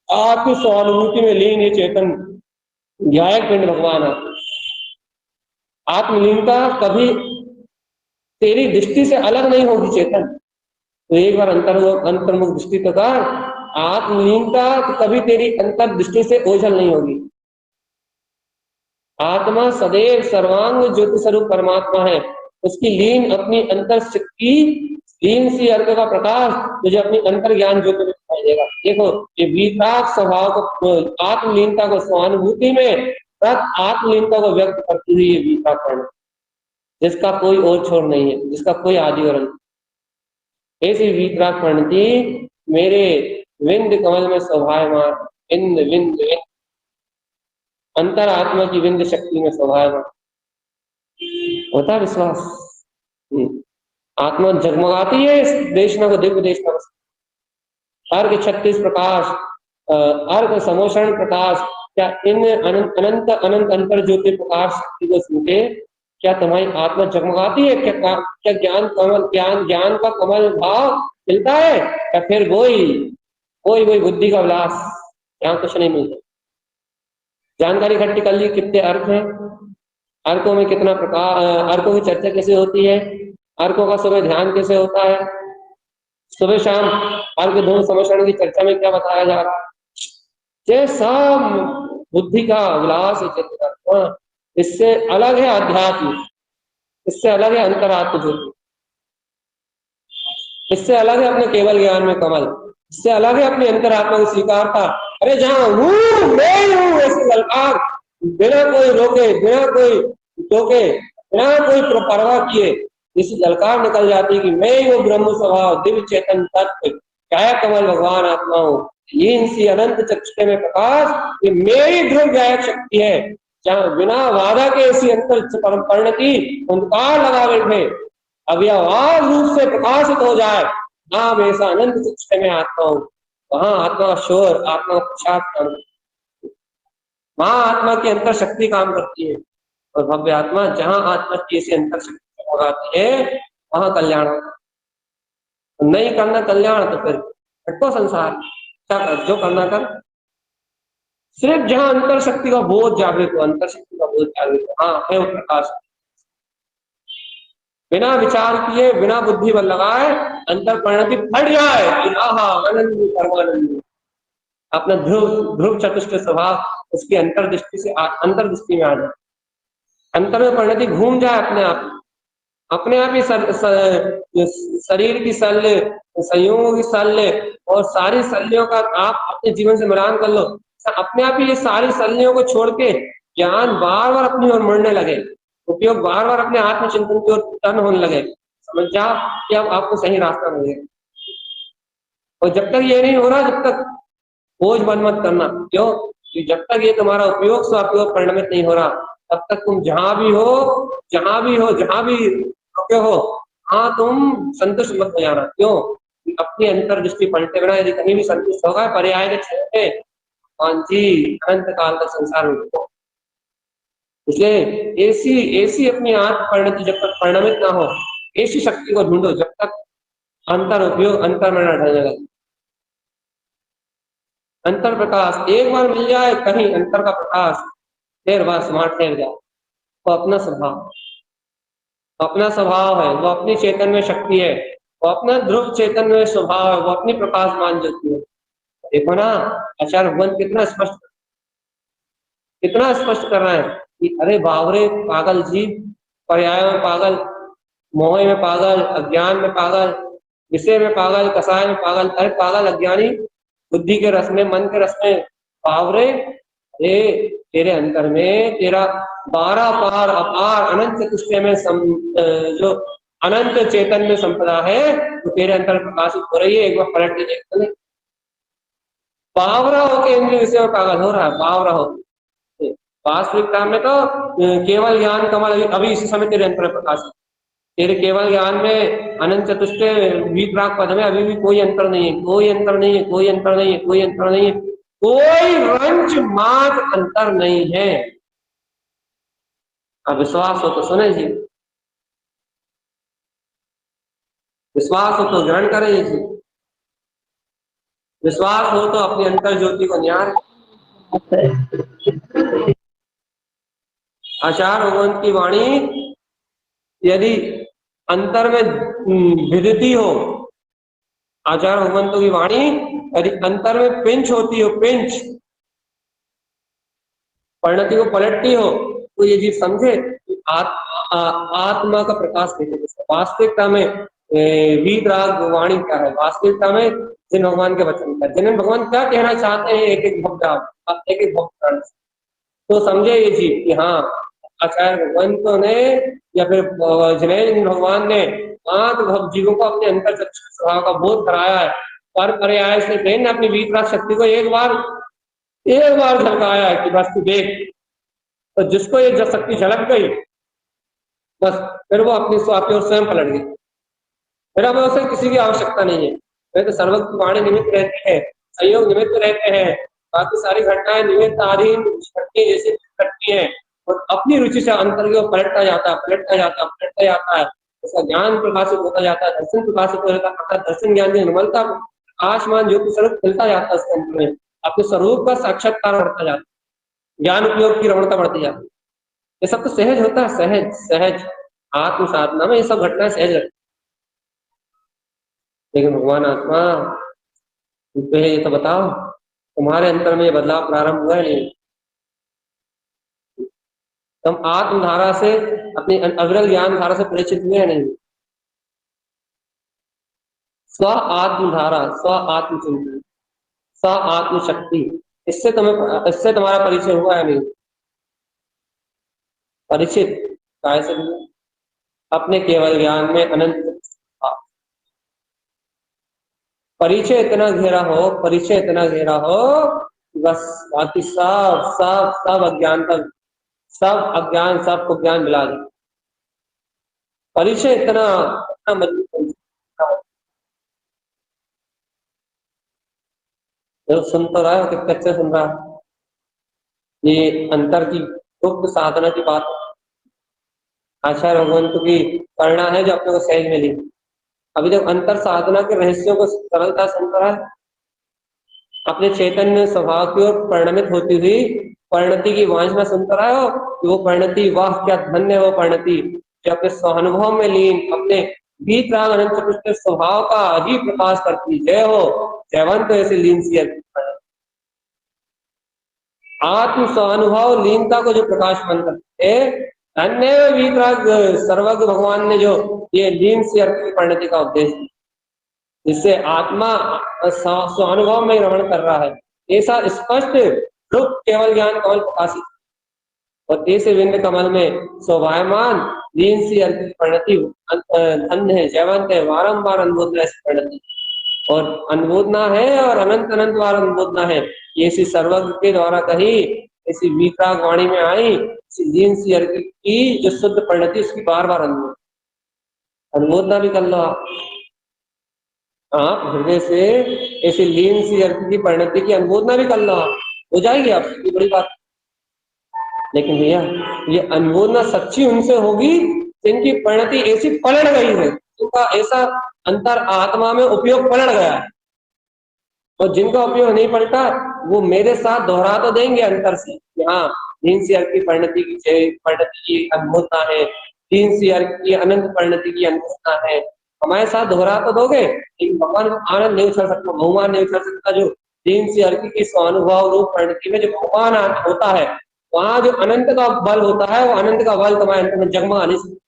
आपकी स्वानुभूति में लीन ये चेतन गायक पिंड भगवान है। आत्मलीनता कभी तेरी दृष्टि से अलग नहीं होगी चेतन, तो एक बार अंतर्मुख दृष्टि तो कर। आत्मलीनता तो कभी तेरी अंतर दृष्टि से ओझल नहीं होगी। आत्मा सदैव सर्वांग ज्योति स्वरूप परमात्मा है, उसकी लीन अपनी अंतर शक्ति, लीन सी अर्क का प्रकाश तुझे अपनी अंतर ज्ञान ज्योति में दिखाई देगा। देखो ये वीतराग स्वभाव को, आत्मलीनता को स्वानुभूति में आत्मलीनता को व्यक्त करती हुई ये वीतराग पर्ण, जिसका कोई और छोर नहीं है, जिसका कोई आदि और अंत। ऐसी वीतराग प्रणति मेरे विंद कमल में शोभायमान, विंद विंद विंद अंतर आत्मा की विंद शक्ति में शोभायमान होता विश्वास। आत्मा जगमगाती है इस देशना को, दिव्य देशना को। अर्घ 36 प्रकाश, अर्घ समोषण प्रकाश, क्या इन अनंत अनंत अंतर ज्योति प्रकाश शक्ति को सुनते क्या तुम्हारी आत्मा जगमगाती है? क्या ज्ञान कमल, ज्ञान का कमल भाव मिलता है? या फिर वही बुद्धि का विलास? यहाँ कुछ नहीं मिलता। जानकारी इकट्ठी कर ली, कितने अर्थ हैं, अर्कों में कितना प्रकार, अर्कों की चर्चा कैसे होती है, अर्कों का सुबह ध्यान कैसे होता है, सुबह शाम अर्घ धूम समर्पण की चर्चा में क्या बताया जा रहा है, ये सब बुद्धि का विलास है। इससे अलग है अध्यात्म, इससे अलग है अंतरात्म ज्योति, इससे अलग है अपने केवल ज्ञान में कमल, इससे अलग है अपनी अंतरात्मा की स्वीकारता। अरे जहां हूं मैं हूं ऐसे ललकार, बिना कोई रोके, बिना कोई टोके, बिना कोई परवाह किए इसी ललकार निकल जाती कि मैं ही वो ब्रह्म स्वभाव दिव्य चेतन तत्व क्या कमल भगवान आत्मा हूं। ये इनसी अनंत चक्षुते में प्रकाश, ये मेरी ध्रुव गायक शक्ति है। जहां बिना वादा के ऐसी अंतर पर्ण की अंधकार लगा बैठे अव्यवहार रूप से प्रकाशित हो जाए, नाम ऐसा अनंत चक्षुते में आत्मा हूं, वहां आत्मा का शोर, आत्मा का प्रसाद काम करती है, वहां आत्मा की अंतर शक्ति काम करती है। और भव्य आत्मा जहां आत्मा की ऐसी अंतर शक्ति लगाती है वहां कल्याण होता है। नहीं करना कल्याण तो फिर हटको संसार, क्या कर, जो करना कर। सिर्फ जहां अंतर शक्ति का बोध जागृत हो, अंतर शक्ति का बोध जागृत हो, हाँ है वो प्रकाश। बिना विचार किए, बिना बुद्धि बल लगाए अंतर परिणति फट जाए, आनंद परमानंद, अपना ध्रुव चतुष्ट स्वभाव उसकी अंतर्दृष्टि से अंतर्दृष्टि में आ जाए, अंतर में परिणति घूम जाए अपने आप ही शरीर की शल्य, संयोगों की शल्य और सारी शल्यों का आप अपने जीवन से मिलान कर लो। अपने आप ही ये सारी शल्यों को छोड़ के ज्ञान बार बार अपनी ओर मुड़ने लगे, उपयोग बार बार अपने आत्मचिंतन की ओर टर्न होने लगे, समझ जाओ कि अब आपको सही रास्ता मिलेगा। और जब तक ये नहीं हो रहा, जब तक बोझ बन मत करना। क्यों? जब तक ये तुम्हारा उपयोग स्वापयोग परिणमित नहीं हो रहा, तब तक तुम जहां भी रुके हो, हाँ तुम संतुष्ट मत हो जाना। क्यों? अपनी अंतर्दृष्टि पलटे बिना यदि कहीं भी संतुष्ट होगा, पर्याय के छूटे जी अनंत काल तक संसार में रुको। इसलिए ऐसी अपनी आत्म परिणति जब तक परिणमित ना हो, ऐसी शक्ति को ढूंढो जब तक अंतर उपयोग अंतर में न ढलने लगे। अंतर प्रकाश एक बार मिल जाए कहीं, अंतर का प्रकाश, फिर बस वहां ठहर जाओ। वो अपना स्वभाव है, वो अपनी चेतन में शक्ति है, वो अपना ध्रुव चेतन में स्वभाव है, वो अपनी प्रकाशमान ज्योति है। देखो ना आचार्य भगवान कितना स्पष्ट कर रहे हैं कि अरे बावरे पागल जीव, पर्याय में पागल, मोह में पागल, अज्ञान में पागल, विषय में पागल, कसाय में पागल। अरे पागल अज्ञानी, बुद्धि के रस में, मन के रस में बावरे, अरे तेरे अंतर में तेरा 12 पार अपार अनंत चतुष्टय में जो अनंत चेतन में संपदा है वो तेरे अंतर प्रकाशित हो रही है। एक बार पलट के देख ले, बावरा होके इंद्रिय विषय में पागल हो रहा है, बावरा होके। वास्तविकता में तो केवल ज्ञान कमल अभी इसी समय तेरे अंतर प्रकाशित, तेरे केवल ज्ञान में अनंत चतुष्टय वीतराग पद में अभी भी कोई अंतर नहीं है, कोई अंतर नहीं है, कोई अंतर नहीं है, कोई अंतर नहीं है, कोई रंच मात्र अंतर नहीं है। अब विश्वास हो तो सुने जी, विश्वास हो तो ग्रहण करें जी, विश्वास हो तो अपनी अंतर ज्योति को न्यार। आचार्य भगवंत की वाणी यदि अंतर में विदिति हो, आचार्य भगवंतों की वाणी यदि अंतर में पिंच होती हो, पिंच परिणति को पलटती हो, तो ये जीव समझे आत्मा का प्रकाश कहते हैं। वास्तविकता में वीतराग वाणी क्या है? वास्तविकता में जिन भगवान के वचन का, जिन्हें भगवान क्या कहना चाहते हैं एक एक भक्त, एक एक भक्त, तो समझे ये चीज कि हाँ, आचार्य भगवंतों ने या फिर जिन्हें भगवान ने भक्त जीवों को अपने अंतर स्वभाव का बोध कराया है, पर पर्याय से ट्रेन ने अपनी वीतराग शक्ति को एक बार झलकाया है कि बस तू देख। तो जिसको ये जब शक्ति झलक गई, बस फिर वो अपनी स्वास्थ्य और स्वयं पलट गई। फिर अब उसे किसी की आवश्यकता नहीं है। फिर तो सर्वज्ञ वाणी निमित्त रहती है, संयोग निमित्त रहते हैं, बाकी सारी घटनाएं निमित्त आधीन घटती जैसे घटती हैं, और अपनी रुचि से अंतर की ओर पलटता जाता है, पलटता जाता है, पलटता जाता है। उसका ज्ञान प्रकाशित होता जाता है, दर्शन प्रकाशित हो जाता है, दर्शन ज्ञान की निर्मलता आसमान ज्योति स्वरूप खिलता जाता है उसके अंत में, अपने स्वरूप का साक्षात्कार बढ़ता जाता है, ज्ञान उपयोग की रमणता बढ़ती जाती है। ये सब तो सहज होता है, सहज सहज आत्म साधना में ये सब घटनाएं सहज लगती। लेकिन भगवान आत्मा, पहले ये तो बताओ तुम्हारे अंतर में ये बदलाव प्रारंभ हुआ है नहीं? तुम आत्मधारा से, अपनी अविरल ज्ञान धारा से परिचित हुए हैं नहीं? स्व आत्मधारा, स्व आत्मचिंतन, स्व आत्मशक्ति, इससे तुम्हारा परिचय हुआ है नहीं? परिचित काय से? अपने केवल ज्ञान में अनंत परिचय इतना घेरा हो, परिचय इतना घेरा हो, बस बाकी सब सब सब अज्ञानता, सब अज्ञान, सबको ज्ञान मिला दे। परिचय इतना इतना मजबूत। जो सुन तो रहा हो कि कच्चे सुन रहा, ये अंतर की गुप्त साधना की बात आचार्य भगवंत की करना है जो अपने को सहज मिली। अभी जब अंतर साधना के रहस्यों को सरलता सुन रहा है, अपने चैतन्य स्वभाव की ओर परिणमित होती हुई परिणति की वांछना सुनता रहा हो कि वो परिणति, वाह क्या धन्य वो परिणति जो अपने स्वानुभव में लीन, अपने वीतराग अनंत चतुष्ट स्वभाव का ही प्रकाश करती। जय हो जयवंत ऐसे लीन सी आत्म स्वानुभव लीनता को जो प्रकाशमान करते हैं, धन्य वीतराग सर्वज्ञ भगवान ने जो ये लीन सी अर्थ की परिणति का उपदेश दिया, जिससे आत्मा स्वानुभव में रमण कर रहा है, ऐसा स्पष्ट रूप केवल ज्ञान कमल प्रकाशित, और ऐसे विंद कमल में शोभायमान लीन सी अर्थ की परिणति धन्य है, जयवंत है, बारंबार अनुभूत ऐसी परिणति, और अनुभूतना है और अनंत अनंत बार अनुभूतना है। ये इसी सर्वज्ञ के द्वारा कही, इसी वीतराग वाणी में आई, इसी लीन सी अर्थ की जो शुद्ध परिणति, उसकी बार बार अनुभूतना भी कर लो आप हृदय से, ऐसी लीन सी अर्थ की परिणति की अनुभूतना भी कर लो, हो जाएगी आपकी बड़ी बात। लेकिन भैया ये अनुभूतना सच्ची उनसे होगी जिनकी परिणति ऐसी पलट गई है, जिनका ऐसा अंतर आत्मा में उपयोग पलट गया है, और जिनका उपयोग नहीं पलटा वो मेरे साथ दोहरा तो देंगे अंतर से, हाँ लीन सी अर्थ की परिणति की अनुभूतना है, लीन सी अर्थ की अनंत परिणति की अनुभूतना है, हमारे साथ दोहरा तो दोगे, लेकिन भगवान आनंद नहीं उछल सकता, बहुमान नहीं उछल सकता। जो लीन सी अर्थ की स्वानुभव रूप परिणति में जो बहुमान होता है, वहां जो अनंत का बल होता है, वो अनंत का बल तुम्हारे अंत में जगमगा नहीं सकता।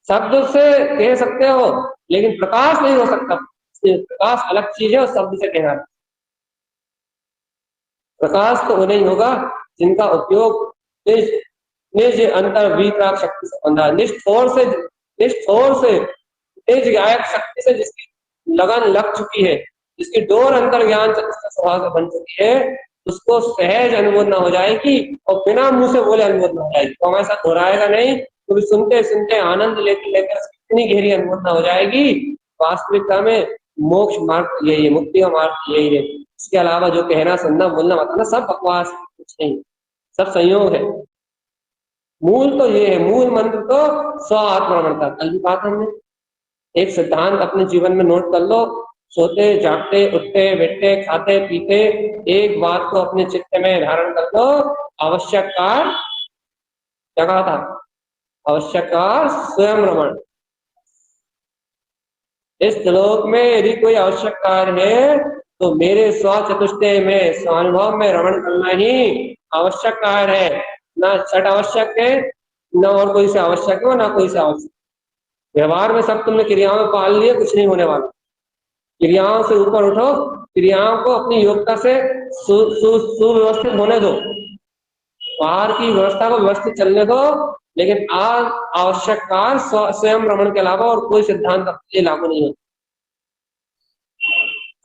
शब्द से कह सकते हो लेकिन प्रकाश नहीं हो सकता, प्रकाश अलग चीज है और शब्द से कहना। प्रकाश तो उन्हें होगा जिनका उपयोग निज अंतर वीतराग शक्ति से बंधा, निष्ठोर से निज गायक शक्ति से जिसकी लगन लग चुकी है, जिसकी डोर अंतर ज्ञान स्वभाव से बन चुकी है, उसको सहज अनुभूतना हो जाएगी, और बिना मुंह से बोले अनुभूतना हो जाएगी। तो हमारे साथ दोहराएगा नहीं, तो सुनते सुनते आनंद लेते लेते इतनी गहरी अनुभूतना हो जाएगी। वास्तविकता में मोक्ष मार्ग यही है, मुक्ति का मार्ग यही है। इसके अलावा जो कहना सुनना बोलना बताना सब बकवास, कुछ नहीं, सब संयोग है। मूल तो ये है, मूल मंत्र तो स्व आत्मरमणता। कल भी बात हमने एक सिद्धांत अपने जीवन में नोट कर लो, सोते जागते उठते बैठते खाते पीते एक बात को अपने चित्त में धारण कर लो, आवश्यक कार्य क्या कहा था, आवश्यक कार्य स्वयं रमण। इस श्लोक में यदि कोई आवश्यक कार्य है तो मेरे स्व चतुष्टय में स्वानुभव में रमण करना ही आवश्यक कार्य है। ना छठ आवश्यक है, न और कोई से आवश्यक हो, ना कोई से आवश्यक। व्यवहार में सब तुमने क्रियाओं में पाल लिए, कुछ नहीं होने वाला। क्रियाओं से ऊपर उठो, क्रियाओं को अपनी योग्यता से सुव्यवस्थित होने दो, बाहर की व्यवस्था को व्यवस्थित चलने दो, लेकिन आज आवश्यक कार्य स्वयं रमण के अलावा और कोई सिद्धांत अपने लिए लागू नहीं है।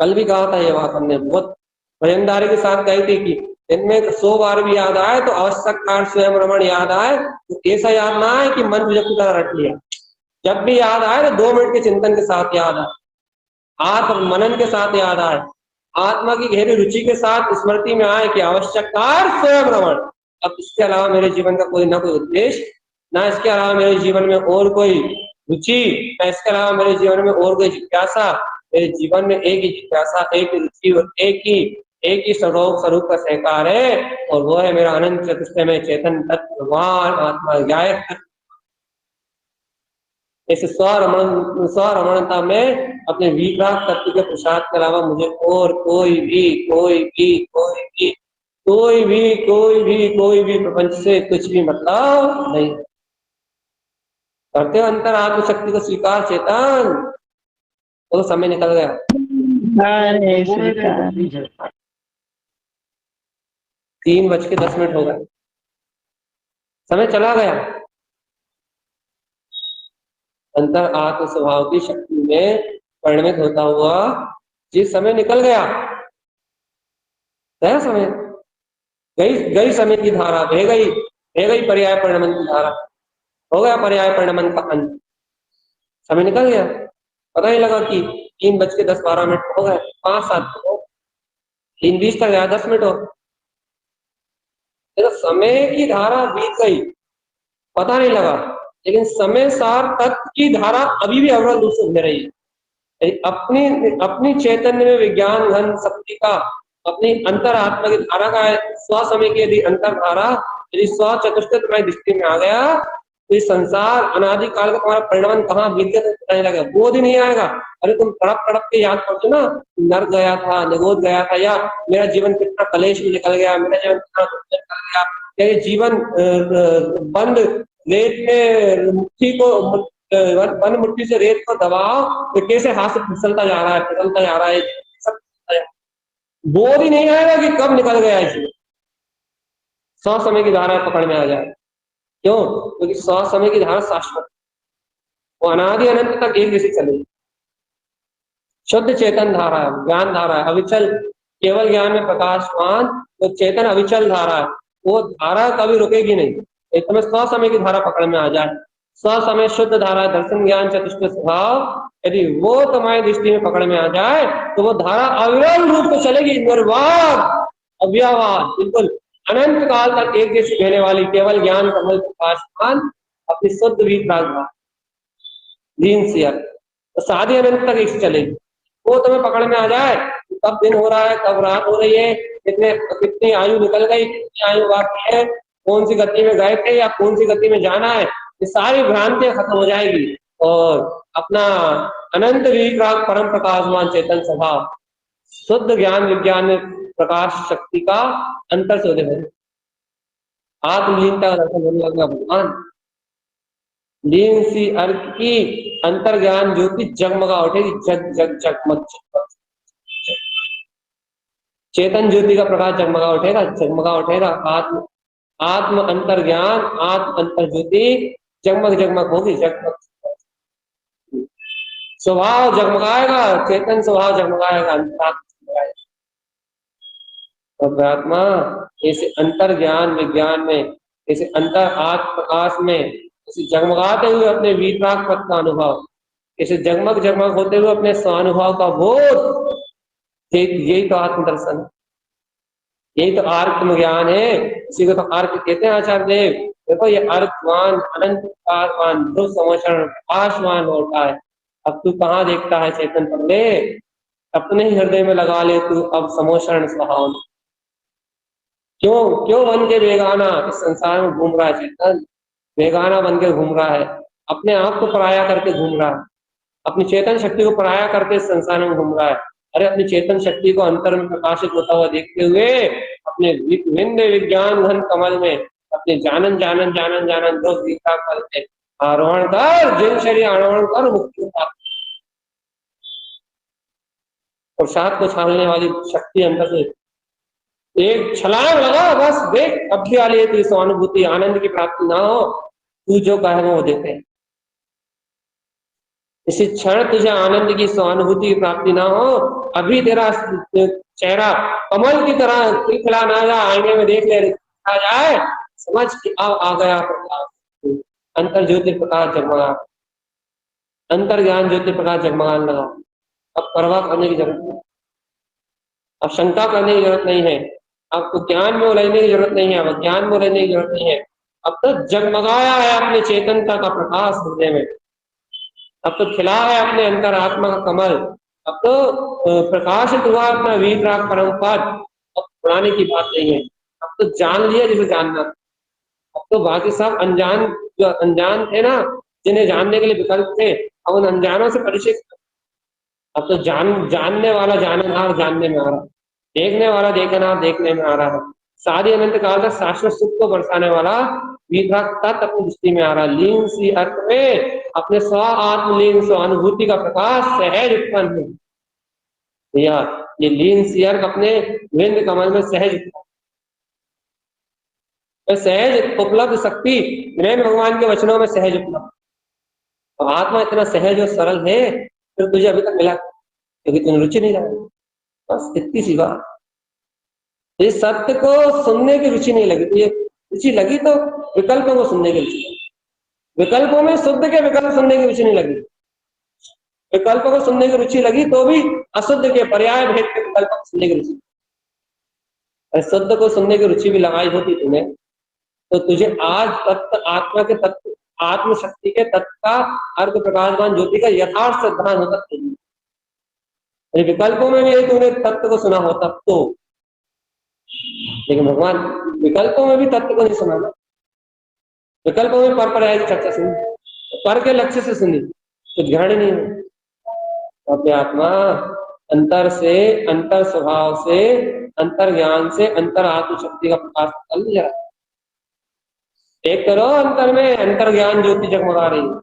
कल भी कहा था ये बात हमने, बहुत वजनदारी के साथ कही थी कि इनमें 100 बार भी याद आए तो आवश्यक कार्य स्वयं रमण याद आए, तो ऐसा याद ना आए कि मन विजय की तरह रट लिया। जब भी याद आए तो 2 मिनट के चिंतन के साथ याद आए, आत्म मनन के साथ याद आए, आत्मा की गहरी रुचि के साथ स्मृति में आए कि आवश्यक कार्य स्वयं रमण। अब इसके अलावा मेरे जीवन का कोई ना कोई उद्देश्य, ना इसके अलावा मेरे जीवन में और कोई रुचि, ना इसके अलावा मेरे जीवन में और कोई जिज्ञासा। मेरे जीवन में एक ही जिज्ञासा, एक ही रुचि और एक ही स्वरूप का सहकार है, और वो है मेरा अनंत चतुष्टय में चेतन तत्व भगवान आत्मा ज्ञाय। इस स्वरमणता में अपने विराग तत्व के प्रसाद के अलावा मुझे और कोई भी प्रपंच से कुछ भी मतलब नहीं। करते हो अंतर आत्मशक्ति को स्वीकार चेतन। तो समय निकल गया। 3:10 हो गए, समय चला गया। अंतर आत्म स्वभाव की शक्ति में परिणमित होता हुआ जिस समय निकल गया, समय गई समय की धारा बह गई पर्याय परिणमन की धारा, हो गया पर्याय परिणमन का अंत। समय निकल गया, पता ही लगा कि 3:10 हो गए, 5-7 हो, 3:20 तक गया, 10 मिनट हो। तो समय की धारा बीत गई, पता नहीं लगा, लेकिन समय सार तत्व की धारा अभी भी अवरोध रूप से बह रही है। अपनी चैतन्य में विज्ञान घन शक्ति का, अपनी अंतर आत्मा की धारा का स्व समय की यदि अंतर धारा यदि स्व चतुष्टय तुम्हारी दृष्टि में आ गया, तो इस संसार अनादि काल का तुम्हारा परिणाम कहाँ बीत गया तो पता नहीं लगेगा, बोध ही नहीं आएगा। अरे तुम तड़प के याद करते ना, नर गया था, निगोद गया था, या मेरा जीवन कितना कलेश में निकल गया, मेरा जीवन कितना निकल गया, या जीवन बंद रेत में मुट्ठी को बंद मुट्ठी से रेत को दबाओ तो कैसे हाथ से फिसलता जा रहा है, सब बोध ही नहीं आएगा कि कब निकल गया है। सौ समय की धारा पकड़ में आ जाए। क्यों? क्योंकि 100 समय की धारा शाश्वत, वो अनादि अनंत तक एक जैसी चलेगी। शुद्ध चेतन धारा है, ज्ञान धारा है, अविचल, केवल ज्ञान में प्रकाशमान, तो चेतन अविचल धारा है, वो धारा कभी रुकेगी नहीं। एक समय 100 समय की धारा पकड़ में आ जाए, 100 समय शुद्ध धारा, दर्शन ज्ञान चतुष्ट स्वभाव, यदि वो तुम्हारी दृष्टि में पकड़ में आ जाए तो वो धारा अविरल रूप से चलेगी, निर्वाध अव्यवहार, बिल्कुल अनंत काल तक एक जैसी बहने वाली केवल ज्ञान कमल प्रकाशमान अपनी शुद्ध भी तो शादी अनंत तक एक चलेगी। वो तुम्हें पकड़ में आ जाए, कब दिन हो रहा है, कब रात हो रही है, कितनी आयु निकल गई, कितनी आयु बाकी है, कौन सी गति में गए थे या कौन सी गति में जाना है, ये सारी भ्रांतियां खत्म हो जाएगी और अपना अनंत विराग परम प्रकाशमान चेतन स्वभाव शुद्ध ज्ञान विज्ञान में प्रकाश शक्ति का अंतर से उदय आत्मलीनता का दर्शन होने लगा। भगवान लीन सी अर्थ की अंतर ज्ञान ज्योति जगमगा उठेगी, जग जग जगमग चेतन ज्योति का प्रकाश जगमगा उठेगा। आत्म अंतर ज्ञान, आत्म अंतर ज्योति जगमग होगी, जगमग स्वभाव जगमगाएगा, चेतन स्वभाव जगमगाएगा, आत्मा ऐसे अंतर ज्ञान विज्ञान में, ऐसे अंतर आत्म प्रकाश में, ऐसे जगमगाते हुए अपने वीतराग पद का अनुभव, ऐसे जगमग होते हुए अपने स्वानुभव का बोध, यही तो आत्मदर्शन, यही तो आत्म ज्ञान है। इसी को तो अर्थ कहते हैं आचार्य देव। देखो ये अर्थवान अनंत प्रकाशवान ध्रुव समोषण प्रकाशवान होता है। अब तू कहाँ देखता है चेतन पगले, अपने ही हृदय में लगा ले तू अब समोषण स्वभाव। क्यों बन के बेगाना इस संसार में घूम रहा है चेतन, बेगाना बन के घूम रहा है, अपने आप को पराया करके घूम रहा है, अपनी चेतन शक्ति को पराया करके इस संसार में घूम रहा है। अरे अपनी चेतन शक्ति को अंतर में प्रकाशित होता हुआ देखते हुए अपने विज्ञान घन कमल में अपने जानन जानन जानन जानन ध्रुव वीतराग पद पे आरोहण कर, जिन शरीर आरोहण कर मुक्ति को प्राप्त। और साथ को छालने वाली शक्ति अंदर से एक छलांग लगा, बस देख अब भी आ रही है तेरी स्वानुभूति, आनंद की प्राप्ति ना हो, तू जो कहे वो देते हैं। इसी क्षण तुझे आनंद की स्वानुभूति की प्राप्ति ना हो, अभी तेरा चेहरा कमल की तरह खिलखिला ना जाए, आईने में देख ले आ जाए, समझ कि अब आ गया प्रकाश, अंतर ज्योति प्रकाश जगमगा, अंतर ज्ञान ज्योति प्रकाश जगमगाने लगा। अब परवाह करने की जरूरत नहीं, अब शंका करने की जरूरत नहीं है, आपको ज्ञान में उलझने की जरूरत नहीं है, अब ज्ञान में उलझने की जरूरत नहीं है। अब तो जगमगाया है अपने चेतनता का प्रकाश हृदय में, अब तो खिला है अपने अंतर आत्मा का कमल, अब तो प्रकाशित हुआ अपना वीतराग परम पद। अब पुराने की बात नहीं है, अब तो जान लिया जिसे जानना। अब तो बाकी सब अनजान, जो अनजान थे ना, जिन्हें जानने के लिए विकल्प थे, अब उन अनजानों से परिचित। अब तो जानने वाला जाननहार जानने में आ रहा, देखने वाला देखनहार देखने में आ रहा है। सारी अनंत काल तक शाश्वत सुख को बरसाने वाला वीतराग तत्व अपनी दृष्टि में आ रहा। लीन सी अर्थ में अपने स्व आत्मलीन स्वानुभूति का प्रकाश सहज उत्पन्न है। भैया ये लीन सी अर्थ अपने विंद कमल में सहज उत्पन्न, सहज उपलब्ध शक्ति नरेंद्र भगवान के वचनों में सहज उपलब्ध। तो आत्मा इतना सहज और सरल है, फिर तुझे अभी तक मिला क्योंकि तुमने रुचि नहीं लगाई, बस इतनी सी बात। इस सत्य को सुनने की रुचि नहीं लगी, तो ये रुचि लगी तो विकल्पों को सुनने की रुचि, विकल्पों में शुद्ध के विकल्प सुनने की रुचि नहीं लगी, विकल्पों को सुनने की रुचि लगी तो भी अशुद्ध के पर्याय भेद के विकल्प को सुनने की रुचि। शुद्ध को सुनने की रुचि भी लगाई होती तुम्हें, तो तुझे आज तत्व आत्मा के तत्व आत्म शक्ति के तत्व का अर्थ प्रकाशमान ज्योति का यथार्थ सिद्धांत होता नहीं। विकल्पों में भी यदि तूने तत्व को सुना होता तो, लेकिन भगवान विकल्पों में भी तत्व को नहीं सुना ना, विकल्पों में पर पर्याय की चर्चा सुनी, पर के लक्ष्य से सुनी, कुछ ध्यान नहीं है। अपने आत्मा अंतर से, अंतर स्वभाव से, अंतर ज्ञान से, अंतर आत्म शक्ति का प्रकाश निकल नहीं जा। एक करो अंतर में अंतर ज्ञान ज्योति जगमगा रही है,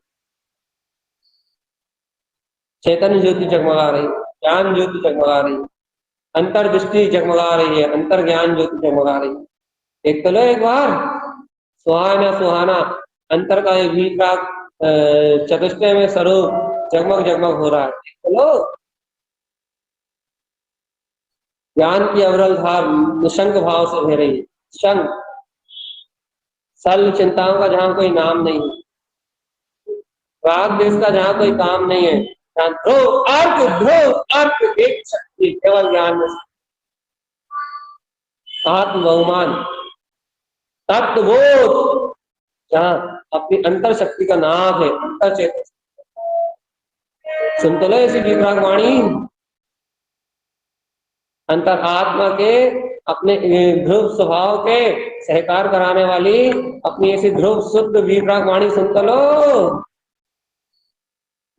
चैतन्य ज्योति जगमगा रही है, ज्ञान ज्योति जगमगा रही है, अंतर दृष्टि जगमगा रही है, अंतर ज्ञान ज्योति जगमगा रही है। एक करो एक बार सुहाना सुहाना अंतर का वीतराग चतुष्टय में स्वरूप जगमग जगमग हो रहा है। चलो ज्ञान की अवरल धार निशंक भाव से बह रही है, शंक सल चिंताओं का जहां कोई नाम नहीं है, राग देश का जहां कोई काम नहीं है, ध्रुव अर्थ एक शक्ति केवल ज्ञान में, आत्म बहुमान तत्वबोध जहां अपनी अंतर शक्ति का नाम है, अंतर चेतन। सुन तो लो ऐसी वीतराग वाणी, अंतर आत्मा के अपने ध्रुव स्वभाव के सहकार कराने वाली अपनी ऐसी ध्रुव शुद्ध वीतराग वाणी सुन तो लो।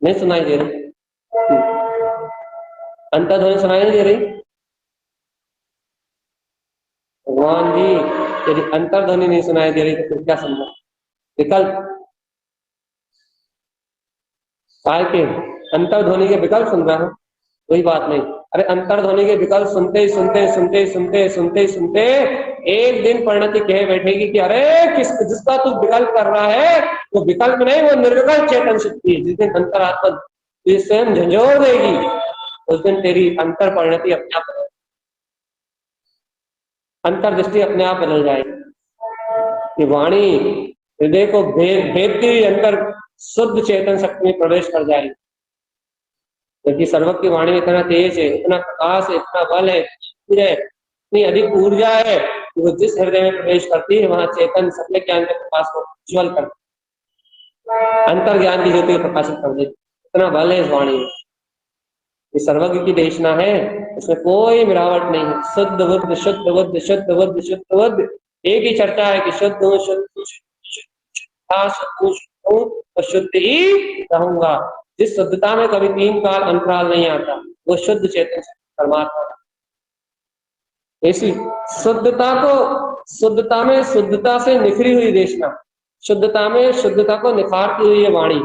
नहीं सुनाई दे रही अंतर्ध्वनि, सुनाई नहीं दे रही। भगवान जी यदि अंतर्ध्वनि नहीं सुनाई दे रही तो फिर क्या समझा? विकल्प काय के अंतर्ध्वनि के विकल्प सुन रहा हूं, कोई बात नहीं। अरे अंतर्ध्वनि के विकल्प सुनते ही सुनते सुनते सुनते सुनते सुनते एक दिन परिणति कह बैठेगी कि अरे जिसका तू विकल्प कर रहा है वो विकल्प नहीं, वो निर्विकल्प चेतन शक्ति है। जिस दिन अंतरात्मा तुझे स्वयं झंझोर देगी उस दिन तेरी अंतर परिणति अपने आप, अंतर्दृष्टि अपने आप बदल जाएगी। ये वाणी हृदय को भेदती हुई अंतर शुद्ध चेतन शक्ति में प्रवेश कर जाएगी, क्योंकि सर्वज्ञ की वाणी में इतना तेज है, इतना प्रकाश है, इतना बल है, इतनी अधिक ऊर्जा है कि वो जिस हृदय में प्रवेश करती है वहां चेतन सत्य ज्ञान के प्रकाश को उज्ज्वल कर, अंतर ज्ञान की ज्योति को प्रकाशित कर देती। इतना बल है इस वाणी में। ये सर्वज्ञ की देशना है, इसमें कोई मिलावट नहीं है। शुद्ध बुद्ध शुद्ध बुद्ध शुद्ध बुद्ध शुद्ध बुद्ध, एक ही चर्चा है कि शुद्ध हूँ शुद्ध और शुद्ध ही रहूंगा। जिस शुद्धता में कभी तीन काल अंतराल नहीं आता वो शुद्ध चेतन परमात्मा। ऐसी शुद्धता को शुद्धता में शुद्धता से निखरी हुई देशना, शुद्धता में शुद्धता को निखारती हुई ये वाणी,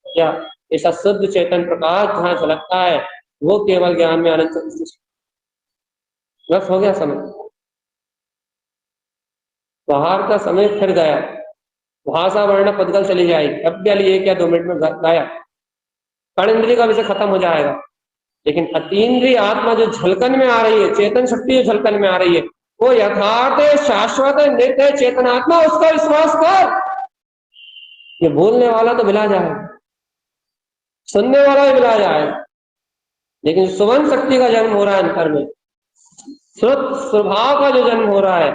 क्या ऐसा शुद्ध चेतन प्रकाश जहाँ झलकता है वो केवल ज्ञान में अनंत चतुष्टय। बस हो गया समय, बाहर का समय फिर गया, भाषा वर्ण पदगल चली जाएगी, अब क्या लिए क्या 2 मिनट में गाया, कर्णेंद्रिय का विषय खत्म हो जाएगा। लेकिन अतीन्द्रिय आत्मा जो झलकन में आ रही है, चेतन शक्ति जो झलकन में आ रही है, वो यथार्थ है, शाश्वत है, नित्य है, चेतन आत्मा, उसका विश्वास कर। ये बोलने वाला तो मिला जाए, सुनने वाला भी मिला जाए, लेकिन सुवन शक्ति का जन्म हो रहा है अंतर में, श्रुत स्वभाव का जो जन्म हो रहा है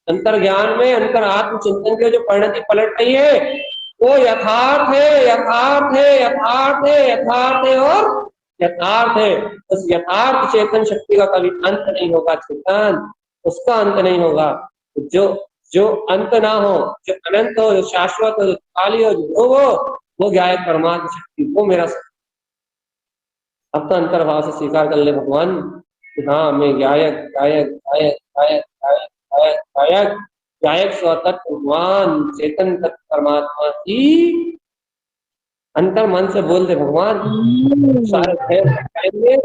अंतर ज्ञान में, अंतर आत्म चिंतन के जो परिणति पलट रही है, वो यथार्थ है, यथार्थ है, यथार्थ है, यथार्थ है और यथार्थ है। उस यथार्थ चेतन शक्ति का कभी अंत नहीं होगा चेतन, उसका अंत नहीं होगा। जो जो अंत ना हो, जो अनंत हो, जो शाश्वत हो, जो काली हो, जो वो ज्ञायक परमात्मा शक्ति, वो मेरा अब तो अंतर्भाव से स्वीकार कर ले भगवान कि हाँ मैं गायक गायक गायक गायक गायक गायक गायक गायक स्वतत्व भगवान चेतन तत्व परमात्मा की अंतर मन से बोल दे भगवान, सारे भय भग जाएंगे,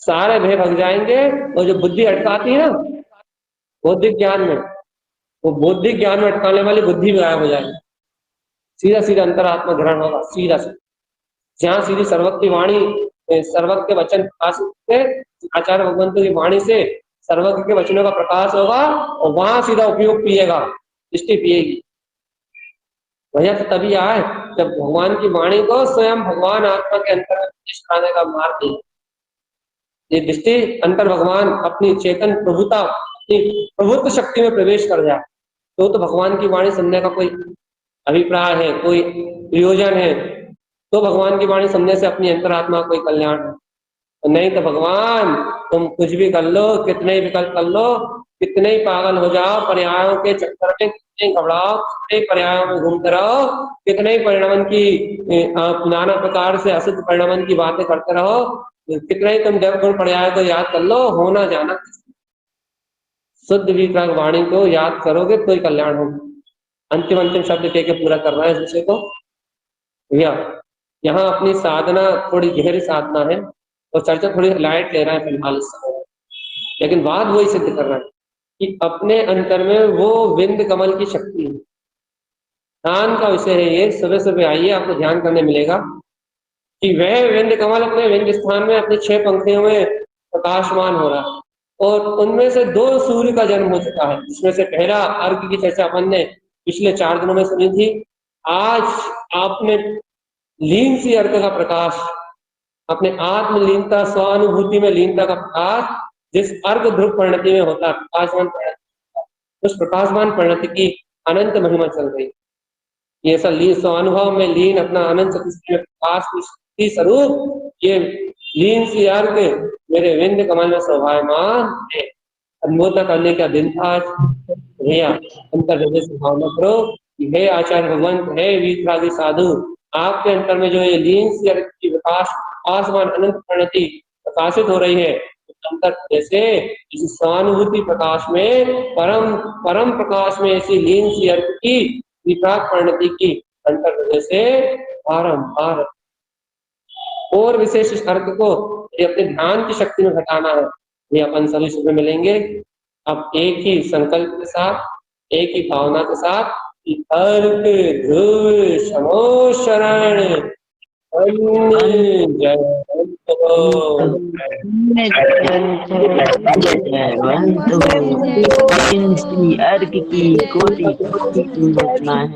सारे भय भग जाएंगे। और जो बुद्धि अटकाती है ना बौद्धिक ज्ञान में, वो बौद्धिक ज्ञान में अटकाने वाली बुद्धि भी गायब हो जाएगी, सीधा सीधा अंतरात्मा ग्रहण होगा, सीधा सीधा जहाँ सीधी सर्वज्ञ की वाणी, सर्वज्ञ के वचन प्रकाशित से आचार्य भगवंतों की वाणी से सर्वज्ञ के वचनों का प्रकाश होगा और वहां सीधा उपयोग पिएगा, दृष्टि पिएगी। वजह तो तभी आए जब भगवान की वाणी को स्वयं भगवान आत्मा के अंतर में प्रवेश कराने का मार्ग है। ये दृष्टि अंतर भगवान अपनी चेतन प्रभुता, अपनी प्रभुत्व शक्ति में प्रवेश कर जाए तो भगवान की वाणी सुनने का कोई अभिप्राय है, कोई प्रयोजन है, तो भगवान की वाणी सुनने से अपनी अंतरात्मा कोई कल्याण है। तो नहीं तो भगवान तुम कुछ भी कर लो, कितने ही विकल्प कर लो, कितने ही पागल हो जाओ, पर्यायों के चक्कर में कितने घबराओ, कितने ही पर्यायों में घूमते रहो, कितने ही परिणाम की नाना प्रकार से अशुद्ध परिणाम की बातें करते रहो, कितने ही तुम देवगुण पर्याय को याद कर लो, होना जाना शुद्ध वितराग वाणी को याद करोगे तो ही कल्याण होगा। अंतिम अंतिम शब्द कह के पूरा करना है इस विषय को भैया। यहाँ अपनी साधना थोड़ी गहरी साधना है और चर्चा थोड़ी लाइट ले रहा है फिलहाल इस समय, लेकिन बात वही सिद्ध कर रहा है कि अपने अंतर में वो विंद कमल की शक्ति है। ध्यान का विषय है ये, सुबह सुबह आइए आपको ध्यान करने मिलेगा कि वह विंद कमल अपने विंद स्थान में अपने 6 पंखियों में प्रकाशमान हो रहा है और उनमें से 2 सूर्य का जन्म हो चुका है, जिसमें से पहला अर्घ की चर्चा अपन ने पिछले 4 दिनों में सुनी थी। आज आपने लीन सी अर्घ का प्रकाश, अपने आत्मलीनता स्वानुभूति में लीनता का प्रकाश जिस अर्घ ध्रुव परिणति में होता है, प्रकाशमान परिणति, उस प्रकाशमान परिणति की अनंत महिमा चल रही है। ये सब लीन स्वानुभव में लीन अपना अनंत चतुष्टय प्रकाश की स्वरूप ये लीन सी अर्घ मेरे विंद कमल में शोभायमान है। अनुभूता करने का दिन था आज भैया, अंतर हृदय से भावना करो कि हे आचार्य भगवंत, हे वीतरागी साधु, आपके अंतर में जो ये लीन सी अर्घ की विकास आसमान अनंत परिणति प्रकाशित हो रही है, अंतर जैसे इस स्वानुभूति प्रकाश में परम प्रकाश में ऐसी लीन सी अर्घ की विकास परिणति की अंतर हृदय से बारंबार और विशेष इस अर्थ को ये अपने ध्यान की शक्ति में घटाना है। ये अपन सभी सुबह मिलेंगे अब एक ही संकल्प के साथ, एक ही भावना के साथ कि अर्घ ध्रुव शमो शरण जय अर्घ की कोटि